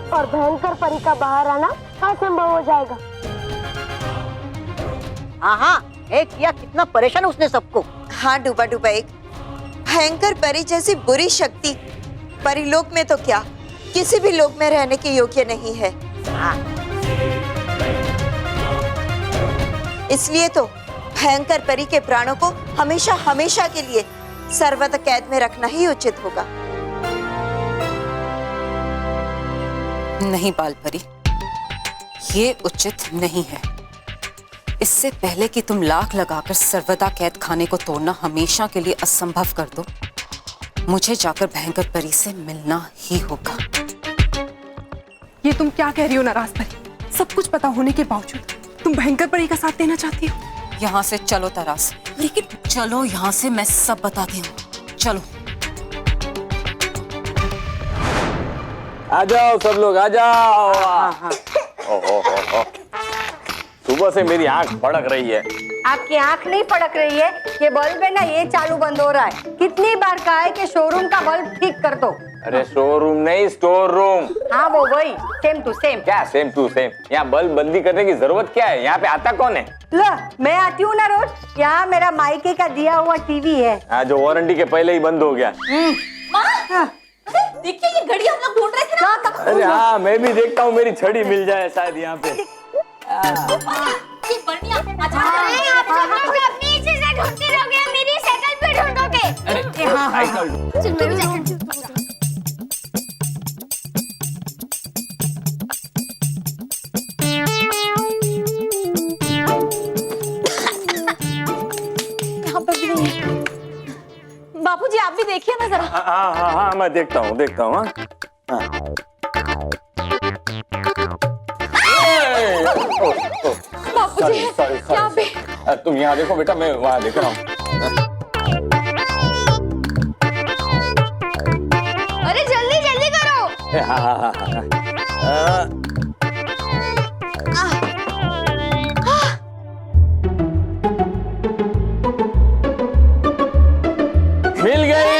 और भयंकर परी का बाहर आना असंभव हो जाएगा। हाँ हाँ, एक किया कितना परेशान उसने सबको। हाँ डूबा डूबा, एक भयंकर परी जैसी बुरी शक्ति परिलोक में तो क्या, किसी भी लोक में रहने के योग्य नहीं है। इसलिए तो भयंकर परी के प्राणों को हमेशा हमेशा के लिए सर्वदा कैद में रखना ही उचित होगा। नहीं बालपरी, ये उचित नहीं है। इससे पहले कि तुम लाख लगाकर सर्वदा कैद खाने को तोड़ना हमेशा के लिए असंभव कर दो, मुझे जाकर भयंकर परी से मिलना ही होगा। ये तुम क्या कह रही हो नाराज परी? सब कुछ पता होने के बावजूद तुम भयंकर परी का साथ देना चाहती हो? यहाँ से चलो तरास, लेकिन चलो यहाँ से, मैं सब बताती हूँ। चलो आ जाओ सब लोग, आ जाओ। ओहो, सुबह से मेरी आंख फड़क रही है। आपकी आंख नहीं फड़क रही है, ये बल्ब है ना, ये चालू बंद हो रहा है। कितनी बार कहा है कि शोरूम का बल्ब ठीक कर दो। अरे शोरूम नहीं, स्टोर रूम। हाँ वो वही, सेम टू सेम। क्या सेम टू सेम? यहाँ बल्ब बंदी करने की जरूरत क्या है? यहाँ पे आता कौन है? लो, मैं आती हूँ ना रोज। यहाँ मेरा मायके का दिया हुआ टीवी है। हाँ, जो वारंटी के पहले ही बंद हो गया। देखिए ये घड़ी हम लोग ढूंढ रहे थे ना। अरे हाँ, मैं भी देखता हूँ मेरी छड़ी मिल जाए शायद यहाँ पे। अपनी चीजें ढूंढते रहोगे, मेरी साइकिल भी ढूंढोगे। अरे हाँ, चल मैं भी साइकिल ढूंढूंगा। यहाँ पर भी नहीं है। बापूजी आप भी देखिए ना जरा। हाँ हाँ हाँ, मैं देखता हूँ, देखता हूँ। बापूजी यहाँ पे। तुम यहाँ देखो बेटा, मैं वहाँ देख रहा हूँ। अरे जल्दी जल्दी करो। हाँ हाँ हाँ हाँ। मिल गई।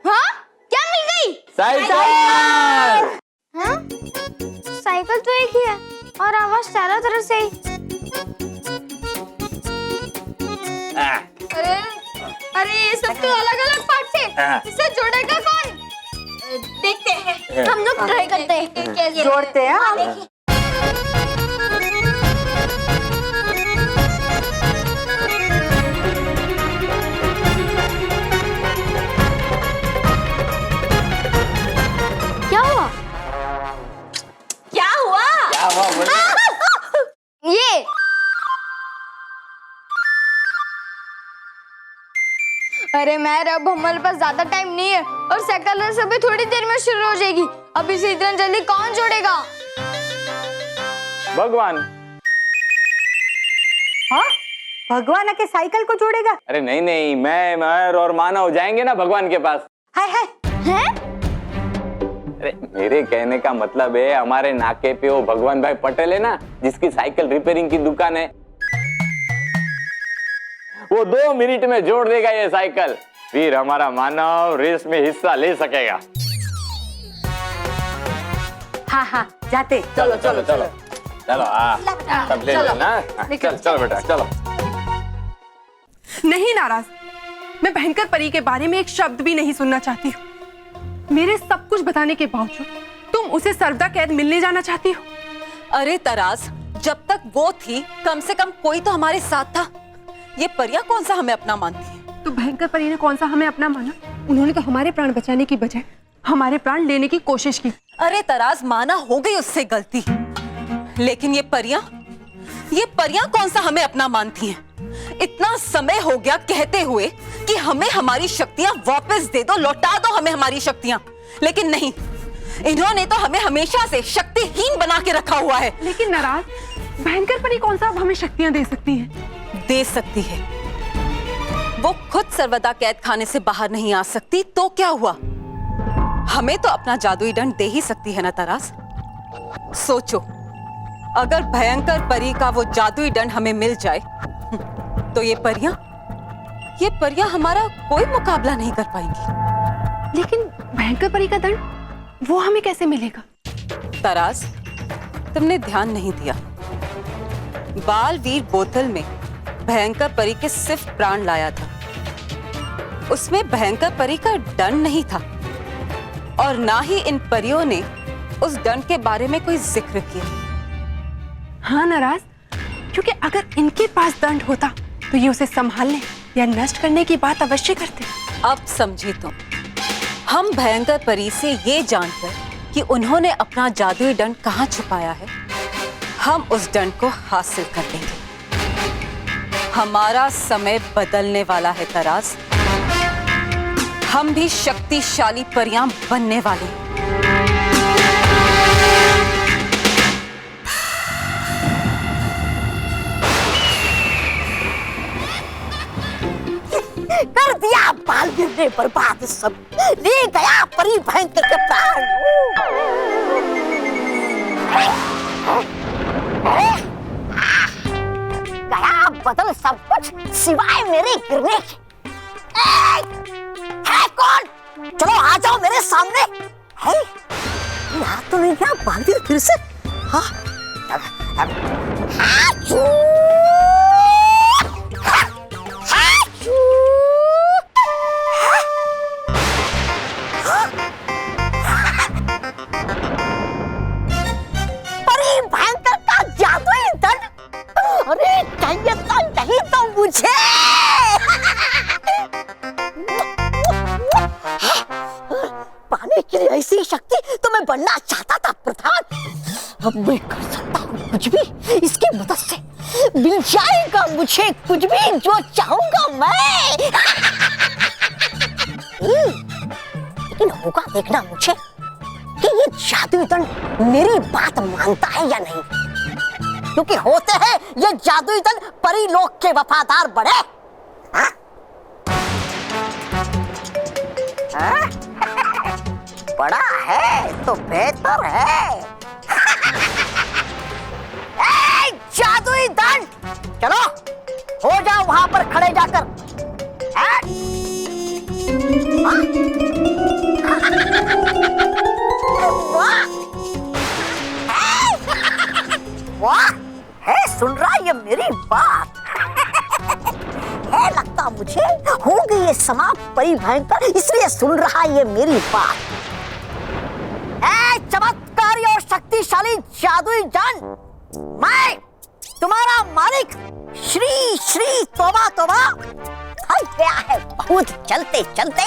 हाँ, क्या मिल गई? साइकिल। हाँ? साइकिल तो एक ही है और आवाज चारों तरफ से ही। अरे अरे ये सब तो अलग अलग पार्ट से, इसे जोड़ेगा कौन? देखते हैं, हम लोग ट्राई करते हैं कैसे जोड़ते हैं। देखिए क्या हुआ? क्या हुआ? क्या हुआ बोलो? ये अरे मैर, अब हमारे पास ज्यादा टाइम नहीं है और साइकिल रेस अभी थोड़ी देर में शुरू हो जाएगी। अब इसे इतना जल्दी कौन जोड़ेगा? भगवान। हाँ, भगवान आके साइकिल को जोड़ेगा? अरे नहीं नहीं, मैं मयूर और मानव जाएंगे ना भगवान के पास। हाय हाय। हैं? अरे मेरे कहने का मतलब है, हमारे नाके पे वो भगवान भाई पटेल है ना, जिसकी साइकिल रिपेयरिंग की दुकान है, वो 2 मिनट में जोड़ देगा ये साइकिल। फिर हमारा मानव रेस में हिस्सा ले सकेगा। हाँ हाँ, जाते। चलो चलो चलो चलो, सब ले लेना। चल चलो बेटा चलो। नहीं नाराज, मैं भयंकर परी के बारे में एक शब्द भी नहीं सुनना चाहती हूँ। मेरे सब कुछ बताने के बावजूद तुम उसे सर्वदा कैद मिलने जाना चाहती हो। अरे तराज, जब तक वो थी कम से कम कोई तो हमारे साथ था। ये परियां कौन सा हमें अपना मानती है? तो भयंकर परी ने कौन सा हमें अपना माना? उन्होंने तो हमारे प्राण बचाने की बजाय हमारे प्राण लेने की कोशिश की। अरे तराज, माना हो गई उससे गलती, लेकिन ये परियां कौन सा हमें अपना मानती हैं? इतना समय हो गया कहते हुए कि हमें हमारी शक्तियां वापस दे दो, लौटा दो हमें हमारी शक्तियां, लेकिन नहीं, इन्होंने तो हमें हमेशा से शक्तिहीन बना के रखा हुआ है। लेकिन नाराज, भयंकर परी कौन सा अब हमें शक्तियां दे सकती है? दे सकती है। वो खुद सर्वदा कैद खाने से बाहर नहीं आ सकती तो क्या हुआ? हमें तो अपना जादुई दंड दे ही सकती है ना तरास। सोचो, अगर भयंकर परी का वो जादुई दंड हमें मिल जाए तो ये परियां हमारा कोई मुकाबला नहीं कर पाएंगी। लेकिन भयंकर परी का दंड वो हमें कैसे मिलेगा? तरास, तुमने ध्यान नहीं दिया। बालवीर बोतल में भयंकर परी के सिर्फ प्राण लाया था। उसमें भयंकर परी का दंड नहीं था और ना ही इन परियों ने उस दंड के बारे में कोई जिक्र किया। हाँ नाराज, क्योंकि अगर इनके पास दंड होता तो ये उसे संभालने या नष्ट करने की बात अवश्य करते। अब समझे तुम। हम भयंकर परी से ये जानकर कि उन्होंने अपना जादुई दंड कहाँ छुपाया है, हम उस दंड को हासिल कर लेंगे। हमारा समय बदलने वाला है तराज। हम भी शक्तिशाली परियां बनने वाले हैं। कर दिया बालवीर ने बर्बाद सब, ले गया परी भयंकर के प्राण। गया बदल सब कुछ सिवाय मेरे गिरने के। है कौन? चलो आ जाओ मेरे सामने। है यार, तो नहीं क्या बालवीर फिर से? हाँ परी भयंकर का जादुई दंड। अरे चाहिए तो नहीं तो मुझे। पाने के लिए ऐसी शक्ति तो मैं बनना चाहता था प्रधान। अब मैं कर सकता हूँ कुछ भी, इसकी मदद से मिल जाएगा मुझे कुछ भी जो चाहूंगा मैं। लेकिन होगा देखना मुझे कि ये जादुई दंड मेरी बात मानता है या नहीं, क्योंकि होते हैं ये जादुई दंड परी लोक के वफादार बड़े। हाँ? हाँ? बड़ा है तो बेहतर है। जादुई दंड, चलो हो जाओ वहां पर खड़े जाकर। हाँ? बात। है लगता मुझे होगी ये समाप्त परी भयंकर, इसलिए सुन रहा ये मेरी बात। ऐ चमत्कारी और शक्तिशाली जादुई जान, मैं तुम्हारा मालिक श्री श्री तोबा तोबा थक गया है बहुत चलते चलते,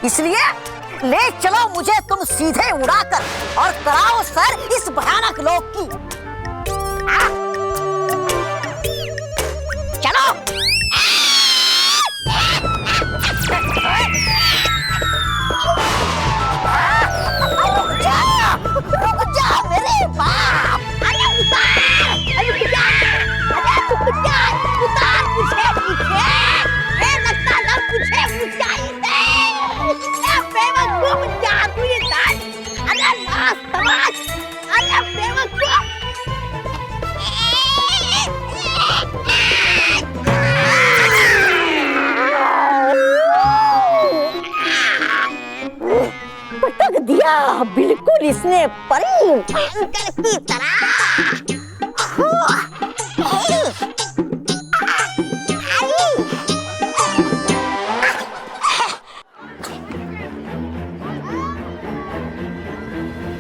इसलिए ले चलो मुझे तुम सीधे उड़ाकर और कराओ सर इस भयानक लोक की। चलो रुक जा मेरे बाप, अरे उतार, अरे उतार मुझे नीचे, लगता ना मुझे ऊंचाई से, बेवकूफ जादुई जान, अरे नास तमाश, अरे बेवकूफ। पटक दिया बिल्कुल इसने परी भयंकर की तरह।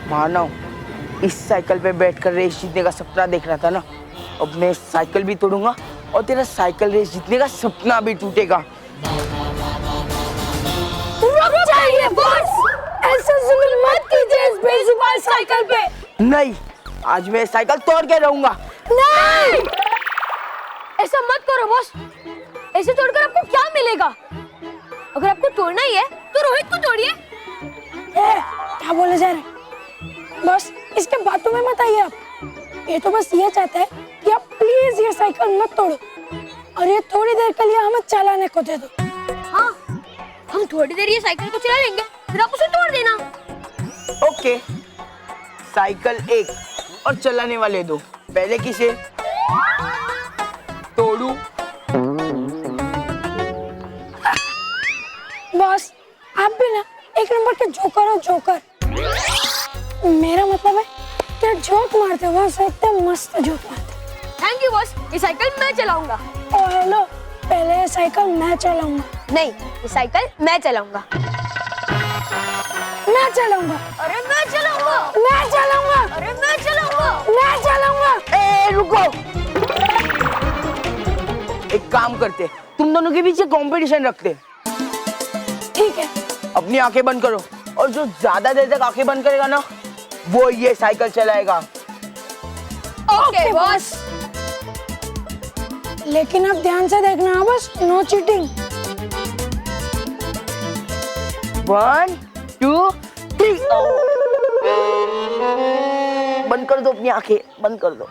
मानव, इस साइकिल पे बैठकर रेस जीतने का सपना देख रहा था ना, अब मैं साइकिल भी तोड़ूंगा और तेरा साइकिल रेस जीतने का सपना भी टूटेगा। रुक जाइए बॉस, ऐसा जुल्म मत कीजिए इस बेजुबान साइकिल पे। नहीं, आज मैं साइकिल तोड़ के रहूंगा। नहीं, ऐसा मत करो बॉस, ऐसे तोड़कर आपको क्या मिलेगा? अगर आपको तोड़ना ही है तो रोहित को तोड़िए। क्या बोले जा रहे बॉस, इसके बातों में मत आइए आप। ये तो बस ये चाहता है कि आप प्लीज ये साइकिल मत तोड़ो और ये थोड़ी देर के लिए हमें चलाने को दे दो। हाँ, हम थोड़ी देर ये साइकिल को चला लेंगे, फिर आप उसे तोड़ देना। ओके, साइकिल एक और चलाने वाले दो। पहले किसे तोड़ू? बॉस, आप भी ना एक नंबर के जोकर हो, जोकर। मेरा मतलब है क्या जोक मारते हो बॉस, एकदम मस्त जोक मारते। थैंक यू बॉस, ये साइकिल मैं चलाऊंगा। ओ हेलो, पहले ये साइकिल मैं चलाऊंगा। नहीं, ये साइकिल मैं चलाऊंगा। मैं चलाऊंगा। अरे मैं चलाऊंगा। मैं चलाऊंगा। अरे मैं चलाऊंगा। मैं चलाऊंगा। ए रुको, एक काम करते, तुम दोनों के बीच कंपटीशन रखते। ठीक है, अपनी आंखें बंद करो और जो ज्यादा देर तक आंखें बंद करेगा ना, वो ये साइकिल चलाएगा। Okay boss. लेकिन अब ध्यान से देखना बस, नो चीटिंग। 1 2 3 बंद कर दो अपनी आंखें, बंद कर दो।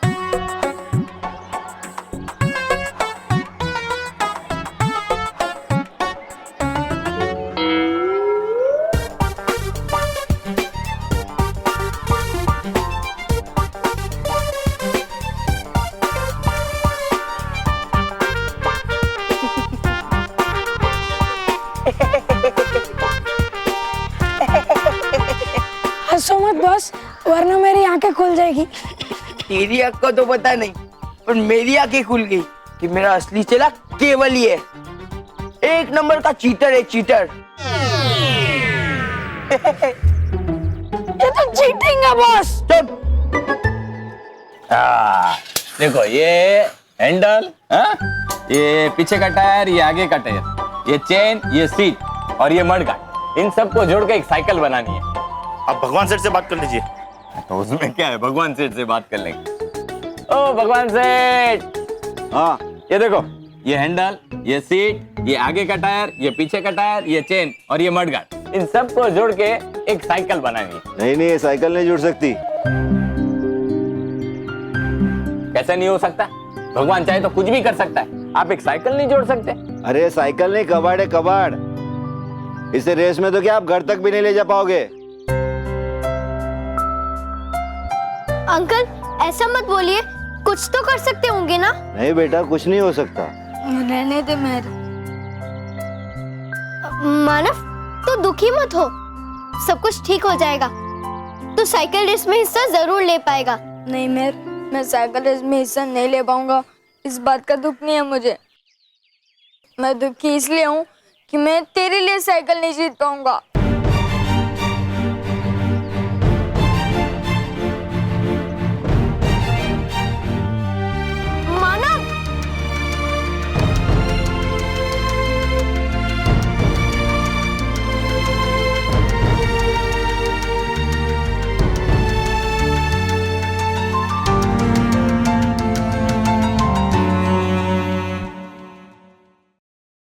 हंसो मत बॉस, वरना मेरी आंखें खुल जाएगी। तेरी आंख को तो पता नहीं, पर मेरी आंखें खुल गई कि मेरा असली चेला केवल ही है। एक नंबर का चीटर है, चीटर। ये तो चीटिंग है बॉस। चुप। देखो ये हैंडल, ये पीछे का टायर, ये आगे का टायर, ये चेन, ये सीट और ये मडगार्ड, इन सबको जोड़ के एक साइकिल बनानी है। अब भगवान सेठ से बात कर लीजिए। तो उसमें क्या है, भगवान सेठ से बात कर लेंगे। ओ भगवान सेठ, हाँ ये देखो, ये हैंडल, ये सीट, ये आगे का टायर, ये पीछे का टायर, ये चेन और ये मडगार्ड, इन सबको जोड़ के एक साइकिल बनानी है। नहीं नहीं, ये साइकिल नहीं जुड़ सकती। कैसे नहीं हो सकता? भगवान चाहे तो कुछ भी कर सकता है, आप एक साइकिल नहीं जोड़ सकते? अरे साइकिल नहीं, कबाड़ है कबाड़। इसे रेस में तो क्या आप घर तक भी नहीं ले जा पाओगे। अंकल ऐसा मत बोलिए, कुछ तो कर सकते होंगे ना। नहीं बेटा, कुछ नहीं हो सकता। रहने दे मेरे। मानव, तो दुखी मत हो, सब कुछ ठीक हो जाएगा। तो साइकिल रेस में हिस्सा जरूर ले पाएगा। नहीं मैं साइकिल रेस में हिस्सा नहीं ले पाऊंगा, इस बात का दुख नहीं है मुझे। मैं दुखी इसलिए हूँ कि मैं तेरे लिए साइकिल नहीं जीत पाऊंगा।